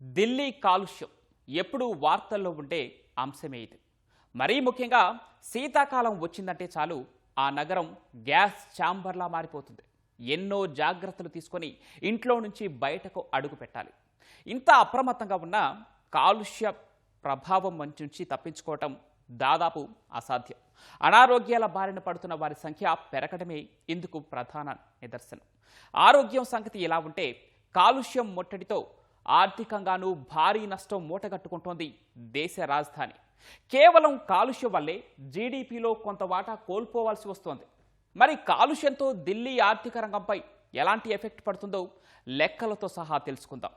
ఢిల్లీ కాలుష్యం ఎప్పుడూ వార్తల్లో ఉండే అంశమే ఇది. మరీ ముఖ్యంగా శీతాకాలం వచ్చిందంటే చాలు ఆ నగరం గ్యాస్ ఛాంబర్లా మారిపోతుంది. ఎన్నో జాగ్రత్తలు తీసుకొని ఇంట్లో నుంచి బయటకు అడుగు పెట్టాలి. ఇంత అప్రమత్తంగా ఉన్న కాలుష్య ప్రభావం నుంచి తప్పించుకోవటం దాదాపు అసాధ్యం. అనారోగ్యాల బారిన పడుతున్న వారి సంఖ్య పెరగడమే ఇందుకు ప్రధాన నిదర్శనం. ఆరోగ్యం సంగతి ఎలా ఉంటే కాలుష్యం ముట్టడితో ఆర్థికంగానూ భారీ నష్టం మూటగట్టుకుంటోంది దేశ రాజధాని. కేవలం కాలుష్యం వల్లే జీడీపీలో కొంత వాటా కోల్పోవాల్సి వస్తోంది. మరి కాలుష్యంతో ఢిల్లీ ఆర్థిక రంగంపై ఎలాంటి ఎఫెక్ట్ పడుతుందో లెక్కలతో సహా తెలుసుకుందాం.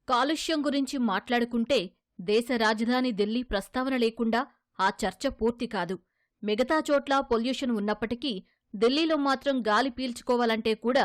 కాలుష్యం గురించి మాట్లాడుకుంటే దేశ రాజధాని ఢిల్లీ ప్రస్తావన లేకుండా ఆ చర్చ పూర్తి కాదు. మిగతా చోట్ల పొల్యూషన్ ఉన్నప్పటికీ ఢిల్లీలో మాత్రం గాలి పీల్చుకోవాలంటే కూడా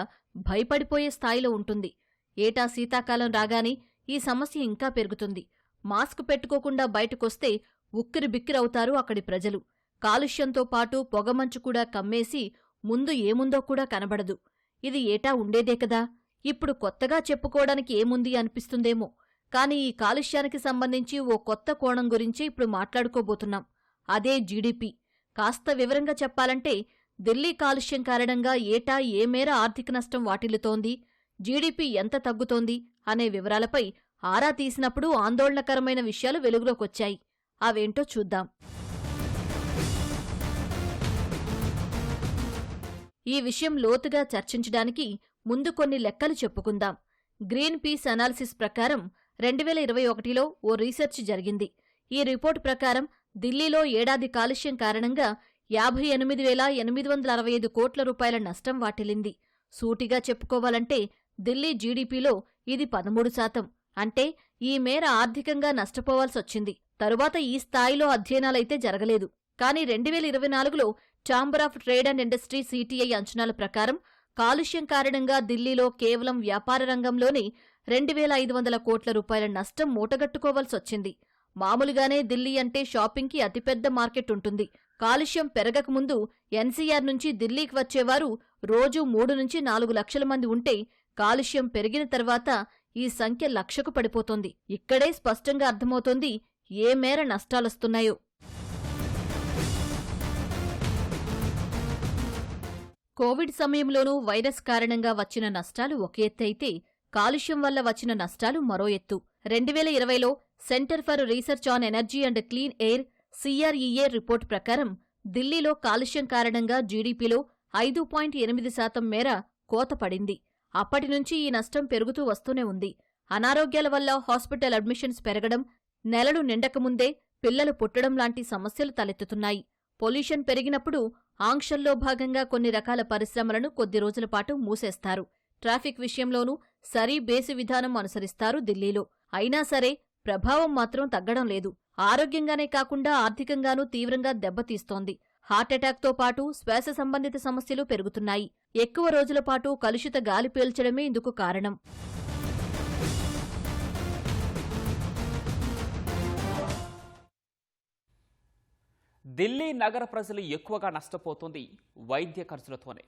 భయపడిపోయే స్థాయిలో ఉంటుంది. ఏటా శీతాకాలం రాగానే ఈ సమస్య ఇంకా పెరుగుతుంది. మాస్క్ పెట్టుకోకుండా బయటకొస్తే ఉక్కిరిబిక్కిరవుతారు అక్కడి ప్రజలు. కాలుష్యంతో పాటు పొగమంచు కూడా కమ్మేసి ముందు ఏముందో కూడా కనబడదు. ఇది ఏటా ఉండేదే కదా. ఇప్పుడు కొత్తగా చెప్పుకోవడానికి ఏముంది అనిపిస్తుందేమో. కాని ఈ కాలుష్యానికి సంబంధించి ఓ కొత్త కోణం గురించి ఇప్పుడు మాట్లాడుకోబోతున్నాం. అదే జీడీపీ. కాస్త వివరంగా చెప్పాలంటే ఢిల్లీ కాలుష్యం కారణంగా ఏటా ఏ మేర ఆర్థిక నష్టం వాటిల్లుతోంది, జీడీపీ ఎంత తగ్గుతోంది అనే వివరాలపై ఆరా తీసినప్పుడు ఆందోళనకరమైన విషయాలు వెలుగులోకొచ్చాయి. అవేంటో చూద్దాం. ఈ విషయం లోతుగా చర్చించడానికి ముందు కొన్ని లెక్కలు చెప్పుకుందాం. గ్రీన్ పీస్ అనాలిసిస్ ప్రకారం 2021లో ఓ రీసెర్చ్ జరిగింది. ఈ రిపోర్టు ప్రకారం ఢిల్లీలో ఏడాది కాలుష్యం కారణంగా 58,865 కోట్ల రూపాయల నష్టం వాటిల్లింది. సూటిగా చెప్పుకోవాలంటే ఢిల్లీ జీడీపీలో ఇది 13%. అంటే ఈ మేర ఆర్థికంగా నష్టపోవాల్సొచ్చింది. తరువాత ఈ స్థాయిలో అధ్యయనాలైతే జరగలేదు. కాని 2024లో chamber of trade and industry CTI అంచనాల ప్రకారం కాలుష్యం కారణంగా ఢిల్లీలో కేవలం వ్యాపార రంగంలోనే 2,500 కోట్ల రూపాయల నష్టం మూటగట్టుకోవాల్సొచ్చింది. మామూలుగానే ఢిల్లీ అంటే షాపింగ్కి అతిపెద్ద మార్కెట్ ఉంటుంది. కాలుష్యం పెరగకముందు ఎన్సీఆర్ నుంచి ఢిల్లీకి వచ్చేవారు రోజూ 3 నుంచి 4 లక్షల మంది ఉంటే కాలుష్యం పెరిగిన తర్వాత ఈ సంఖ్య 1,00,000కు పడిపోతోంది. ఇక్కడే స్పష్టంగా అర్థమవుతోంది ఏ మేర నష్టాలొస్తున్నాయో. కోవిడ్ సమయంలోనూ వైరస్ కారణంగా వచ్చిన నష్టాలు ఒక ఎత్తైతే కాలుష్యం వల్ల వచ్చిన నష్టాలు మరో ఎత్తు. 2020లో centre for research on energy and clean air CREA report ప్రకారం ఢిల్లీలో కాలుష్యం కారణంగా జీడీపీలో 5.8% మేర కోత పడింది. అప్పటినుంచి ఈ నష్టం పెరుగుతూ వస్తూనే ఉంది. అనారోగ్యాల వల్ల హాస్పిటల్ అడ్మిషన్స్ పెరగడం, నెలలు నిండకముందే పిల్లలు పుట్టడం లాంటి సమస్యలు తలెత్తుతున్నాయి. పొల్యూషన్ పెరిగినప్పుడు ఆంక్షల్లో భాగంగా కొన్ని రకాల పరిశ్రమలను కొద్ది రోజుల పాటు మూసేస్తారు. ట్రాఫిక్ విషయంలోనూ సరీ బేసి విధానం అనుసరిస్తారు ఢిల్లీలో. అయినా సరే ప్రభావం మాత్రం తగ్గడం లేదు. ఆరోగ్యంగానే కాకుండా ఆర్థికంగానూ తీవ్రంగా దెబ్బతీస్తోంది. హార్ట్అటాక్తో పాటు శ్వాస సంబంధిత సమస్యలు పెరుగుతున్నాయి. ఎక్కువ రోజుల పాటు కలుషిత గాలి పీల్చడమే ఇందుకు కారణం. ఢిల్లీ నగర ప్రజలు ఎక్కువగా నష్టపోతుంది వైద్య ఖర్చులతోనే.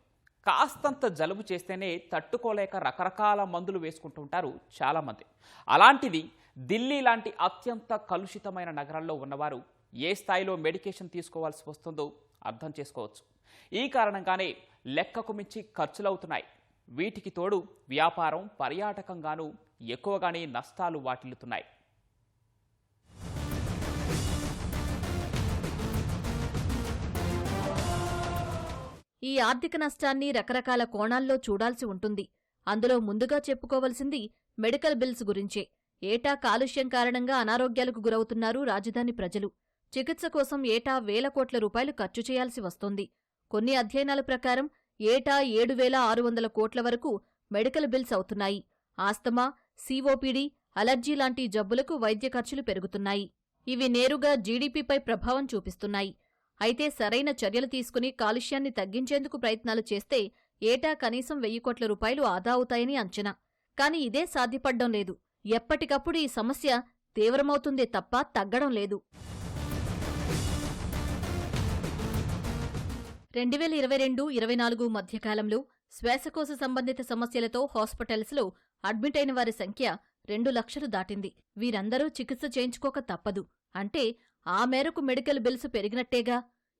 కాస్తంత జలుబు చేస్తేనే తట్టుకోలేక రకరకాల మందులు వేసుకుంటుంటారు చాలామంది. అలాంటిది ఢిల్లీ లాంటి అత్యంత కలుషితమైన నగరంలో ఉన్నవారు ఏ స్థాయిలో మెడికేషన్ తీసుకోవాల్సి వస్తుందో అర్థం చేసుకోవచ్చు. ఈ కారణంగానే లెక్కకు మించి ఖర్చులవుతున్నాయి. వీటికి తోడు వ్యాపారం, పర్యాటకంగానూ ఎక్కువగానే నష్టాలు వాటిల్లుతున్నాయి. ఈ ఆర్థిక నష్టాన్ని రకరకాల కోణాల్లో చూడాల్సి ఉంటుంది. అందులో ముందుగా చెప్పుకోవలసింది మెడికల్ బిల్స్ గురించే. ఏటా కాలుష్యం కారణంగా అనారోగ్యాలకు గురవుతున్నారు రాజధాని ప్రజలు. చికిత్స కోసం ఏటా 1,000 కోట్ల రూపాయలు ఖర్చు చేయాల్సి వస్తోంది. కొన్ని అధ్యయనాల ప్రకారం ఏటా 7,600 కోట్ల వరకు మెడికల్ బిల్స్ అవుతున్నాయి. ఆస్తమా, సిఓపిడి, అలర్జీ లాంటి జబ్బులకు వైద్య ఖర్చులు పెరుగుతున్నాయి. ఇవి నేరుగా జీడీపీపై ప్రభావం చూపిస్తున్నాయి. అయితే సరైన చర్యలు తీసుకుని కాలుష్యాన్ని తగ్గించేందుకు ప్రయత్నాలు చేస్తే ఏటా కనీసం 1000 కోట్ల రూపాయలు ఆదా అవుతాయని అంచనా. కాని ఇదే సాధ్యపడ్డం లేదు. ఎప్పటికప్పుడు ఈ సమస్య తీవ్రమవుతుందే తప్ప తగ్గడం లేదు. 2022-24 మధ్యకాలంలో శ్వాసకోశ సంబంధిత సమస్యలతో హాస్పిటల్స్లో అడ్మిట్ అయిన వారి సంఖ్య 2 లక్షలు దాటింది. వీరందరూ చికిత్స చేయించుకోక తప్పదు. అంటే ఆ మేరకు మెడికల్ బిల్స్ పెరిగినట్టేగా.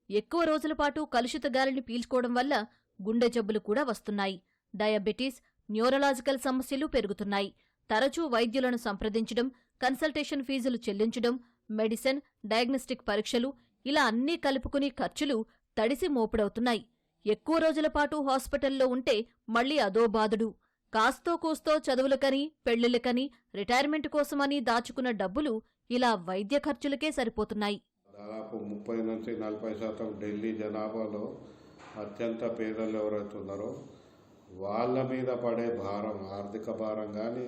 ఎక్కువ రోజులపాటు కలుషిత గాలిని పీల్చుకోవడం వల్ల గుండె జబ్బులు కూడా వస్తున్నాయి. డయాబెటీస్, న్యూరలాజికల్ సమస్యలు పెరుగుతున్నాయి. తరచూ వైద్యులను సంప్రదించడం, కన్సల్టేషన్ ఫీజులు చెల్లించడం, మెడిసిన్, డయాగ్నోస్టిక్ పరీక్షలు ఇలా అన్నీ కలుపుకుని ఖర్చులు తడిసి మోపుడవుతున్నాయి. ఎక్కువ రోజులపాటు హాస్పిటల్లో ఉంటే మళ్లీ అదో బాదుడు. కాస్తో కూస్తో చదువులకని, పెళ్లిళ్లకని, రిటైర్మెంట్ కోసమని దాచుకున్న డబ్బులు ఇలా వైద్య ఖర్చులకే సరిపోతున్నాయి. దాదాపు 30-40% ఢిల్లీ జనాభాలో అత్యంత పేదలు ఎవరైతే ఉన్నారో వాళ్ళ మీద పడే భారం, ఆర్థిక భారం కానీ,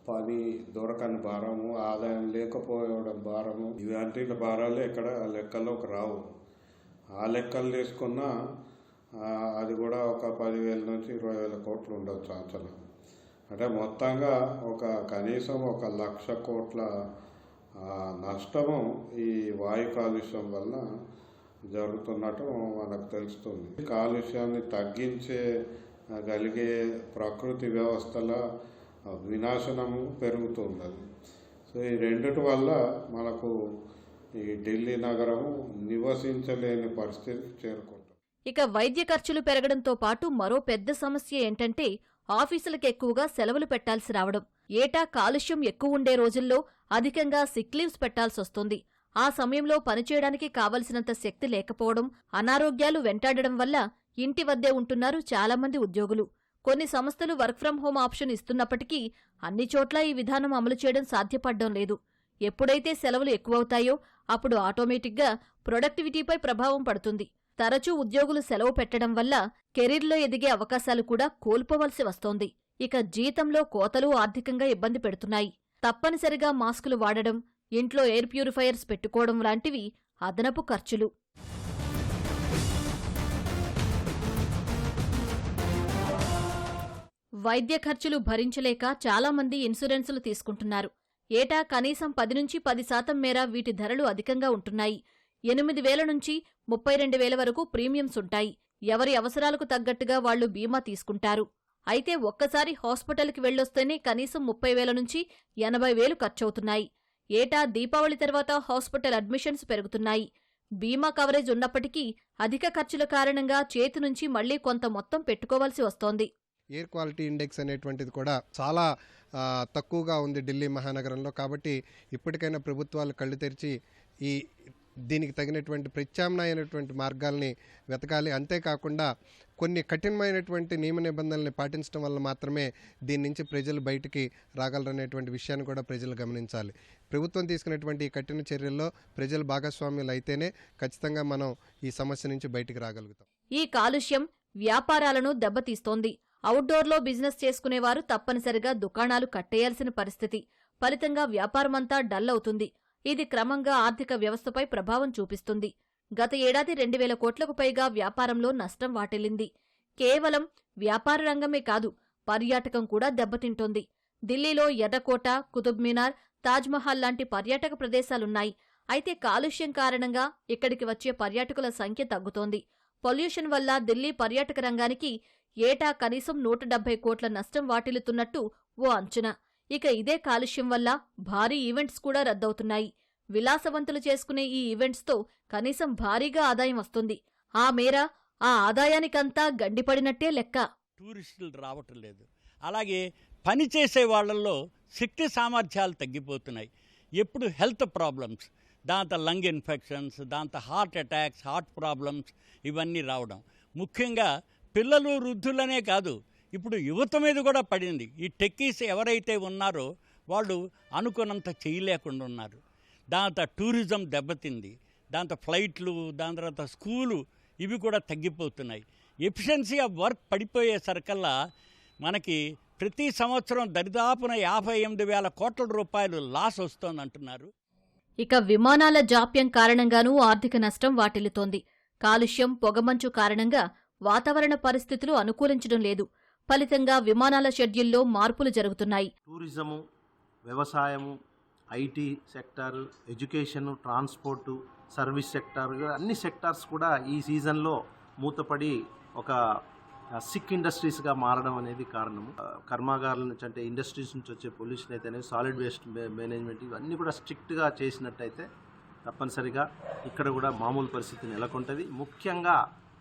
పని దొరకని భారము, ఆదాయం లేకపోవడం భారము, ఇలాంటి భారాలు ఎక్కడ లెక్కల్లోకి రావు. ఆ లెక్కలు తీసుకున్నా అది కూడా ఒక 10,000 నుంచి 20,000 కోట్లు ఉండొచ్చు అంచనా. అంటే మొత్తంగా కనీసం 1,00,000 కోట్ల నష్టము ఈ వాయు కాలుష్యం వల్ల జరుగుతున్నట్టు మనకు తెలుస్తుంది. కాలుష్యాన్ని తగ్గించగలిగే ప్రకృతి వ్యవస్థల వినాశనము పెరుగుతున్నది. సో ఈ రెండిటి వల్ల మనకు ఈ ఢిల్లీ నగరము నివసించలేని పరిస్థితికి చేరుకుంటుంది. ఇక వైద్య ఖర్చులు పెరగడంతో పాటు మరో పెద్ద సమస్య ఏంటంటే ఆఫీసులకు ఎక్కువగా సెలవులు పెట్టాల్సి రావడం. ఏటా కాలుష్యం ఎక్కువ ఉండే రోజుల్లో అధికంగా సిక్ లీవ్స్ పెట్టాల్సొస్తుంది. ఆ సమయంలో పనిచేయడానికి కావలసినంత శక్తి లేకపోవడం, అనారోగ్యాలు వెంటాడడం వల్ల ఇంటి వద్దే ఉంటున్నారు చాలామంది ఉద్యోగులు. కొన్ని సంస్థలు వర్క్ ఫ్రం హోం ఆప్షన్ ఇస్తున్నప్పటికీ అన్ని చోట్ల ఈ విధానం అమలు చేయడం సాధ్యపడ్డం లేదు. ఎప్పుడైతే సెలవులు ఎక్కువవుతాయో అప్పుడు ఆటోమేటిక్గా ప్రొడక్టివిటీపై ప్రభావం పడుతుంది. తరచూ ఉద్యోగులు సెలవు పెట్టడం వల్ల కెరీర్లో ఎదిగే అవకాశాలు కూడా కోల్పోవలసి వస్తోంది. ఇక జీతంలో కోతలు ఆర్థికంగా ఇబ్బంది పెడుతున్నాయి. తప్పనిసరిగా మాస్కులు వాడడం, ఇంట్లో ఎయిర్ ప్యూరిఫైయర్స్ పెట్టుకోవడం లాంటివి అదనపు ఖర్చులు. వైద్య ఖర్చులు భరించలేక చాలామంది ఇన్సూరెన్సులు తీసుకుంటున్నారు. ఏటా కనీసం 10-10% మేర వీటి ధరలు అధికంగా ఉంటున్నాయి. 8,000 నుంచి 32,000 వరకు ప్రీమియంస్ ఉంటాయి. ఎవరి అవసరాలకు తగ్గట్టుగా వాళ్లు బీమా తీసుకుంటారు. అయితే ఒక్కసారి హాస్పిటల్కి వెళ్ళొస్తేనే కనీసం 30,000 నుంచి 80,000 ఖర్చవుతున్నాయి. ఏటా దీపావళి తర్వాత హాస్పిటల్ అడ్మిషన్స్ పెరుగుతున్నాయి. బీమా కవరేజ్ ఉన్నప్పటికీ అధిక ఖర్చుల కారణంగా చేతి నుంచి మళ్లీ కొంత మొత్తం పెట్టుకోవాల్సి వస్తోంది. ఎయిర్ క్వాలిటీ ఇండెక్స్ అనేటువంటిది కూడా చాలా తక్కువగా ఉంది ఢిల్లీ మహానగరంలో. కాబట్టి ఇప్పటికైనా ప్రభుత్వాలు కళ్ళు తెరిచి దీనికి తగినటువంటి ప్రత్యామ్నాయమైనటువంటి మార్గాల్ని వెతకాలి. అంతేకాకుండా కొన్ని కఠినమైనటువంటి నియమ నిబంధనల్ని పాటించడం వల్ల మాత్రమే దీని నుంచి ప్రజలు బయటికి రాగలరనేటువంటి విషయాన్ని కూడా ప్రజలు గమనించాలి. ప్రభుత్వం తీసుకునేటువంటి ఈ కఠిన చర్యల్లో ప్రజలు భాగస్వామ్యులు అయితేనే ఖచ్చితంగా మనం ఈ సమస్య నుంచి బయటికి రాగలుగుతాం. ఈ కాలుష్యం వ్యాపారాలను దెబ్బతీస్తోంది. అవుట్డోర్లో బిజినెస్ చేసుకునేవారు తప్పనిసరిగా దుకాణాలు కట్టేయాల్సిన పరిస్థితి. ఫలితంగా వ్యాపారమంతా డల్ అవుతుంది. ఇది క్రమంగా ఆర్థిక వ్యవస్థపై ప్రభావం చూపిస్తుంది. గత ఏడాది 2,000 కోట్లకు పైగా వ్యాపారంలో నష్టం వాటిల్లింది. కేవలం వ్యాపార రంగమే కాదు, పర్యాటకం కూడా దెబ్బతింటోంది. ఢిల్లీలో ఎర్రకోట, కుతుబ్ మీనార్, తాజ్మహల్ లాంటి పర్యాటక ప్రదేశాలున్నాయి. అయితే కాలుష్యం కారణంగా ఇక్కడికి వచ్చే పర్యాటకుల సంఖ్య తగ్గుతోంది. పొల్యూషన్ వల్ల ఢిల్లీ పర్యాటక రంగానికి ఏటా కనీసం 170 కోట్ల నష్టం వాటిల్లుతున్నట్టు ఓ అంచనా. ఇక ఇదే కాలుష్యం వల్ల భారీ ఈవెంట్స్ కూడా రద్దవుతున్నాయి. విలాసవంతులు చేసుకునే ఈ ఈవెంట్స్తో కనీసం భారీగా ఆదాయం వస్తుంది. ఆ మేర ఆ ఆదాయానికంతా గండిపడినట్టే లెక్క. టూరిస్టులు రావటం లేదు. అలాగే పనిచేసే వాళ్ళల్లో శక్తి సామర్థ్యాలు తగ్గిపోతున్నాయి. ఎప్పుడు హెల్త్ ప్రాబ్లమ్స్, దాంతో లంగ్ ఇన్ఫెక్షన్స్, దాంతో హార్ట్ అటాక్స్, హార్ట్ ప్రాబ్లమ్స్ ఇవన్నీ రావడం. ముఖ్యంగా పిల్లలు, వృద్ధులనే కాదు, ఇప్పుడు యువత మీద కూడా పడింది. ఈ టెక్కీస్ ఎవరైతే ఉన్నారో వాళ్ళు అనుకున్నంత చేయలేకుండా ఉన్నారు. దాంతో టూరిజం దెబ్బతింది. దాంతో ఫ్లైట్లు, దాని తర్వాత స్కూలు ఇవి కూడా తగ్గిపోతున్నాయి. ఎఫిషియన్సీ ఆఫ్ వర్క్ పడిపోయేసరికల్లా మనకి ప్రతి సంవత్సరం దరిదాపున 58,000 కోట్ల రూపాయలు లాస్ వస్తోందంటున్నారు. ఇక విమానాల జాప్యం కారణంగానూ ఆర్థిక నష్టం వాటిల్లుతోంది. కాలుష్యం, పొగమంచు కారణంగా వాతావరణ పరిస్థితులు అనుకూలించడం లేదు. ఫలితంగా విమానాల షెడ్యూల్లో మార్పులు జరుగుతున్నాయి. టూరిజము, వ్యవసాయము, IT sector, education, transport, service sector, అన్ని సెక్టార్స్ కూడా ఈ సీజన్లో మూతపడి ఒక సిక్ ఇండస్ట్రీస్గా మారడం అనేది కారణము. కర్మాగారాల నుంచి అంటే ఇండస్ట్రీస్ నుంచి వచ్చే పొల్యూషన్ అయితేనే, సాలిడ్ వేస్ట్ మేనేజ్మెంట్, ఇవన్నీ కూడా స్ట్రిక్ట్గా చేసినట్టయితే తప్పనిసరిగా ఇక్కడ కూడా మామూలు పరిస్థితి నెలకొంటుంది. ముఖ్యంగా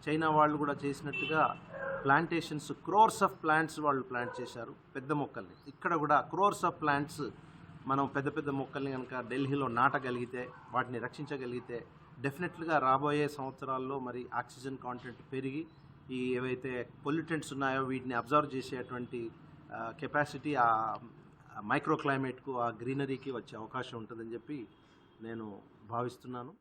చైనా వాళ్ళు కూడా చేసినట్టుగా ప్లాంటేషన్స్, క్రోర్స్ ఆఫ్ ప్లాంట్స్ వాళ్ళు ప్లాంట్ చేశారు, పెద్ద మొక్కల్ని. ఇక్కడ కూడా క్రోర్స్ ఆఫ్ ప్లాంట్స్ మనం పెద్ద పెద్ద మొక్కల్ని కనుక ఢిల్లీలో నాటగలిగితే, వాటిని రక్షించగలిగితే డెఫినెట్లుగా రాబోయే సంవత్సరాల్లో మరి ఆక్సిజన్ కాంటెంట్ పెరిగి ఈ ఏవైతే పొల్యూటెంట్స్ ఉన్నాయో వీటిని అబ్జర్వ్ చేసేటువంటి కెపాసిటీ ఆ మైక్రో క్లైమేట్కు, ఆ గ్రీనరీకి వచ్చే అవకాశం ఉంటుందని చెప్పి నేను భావిస్తున్నాను.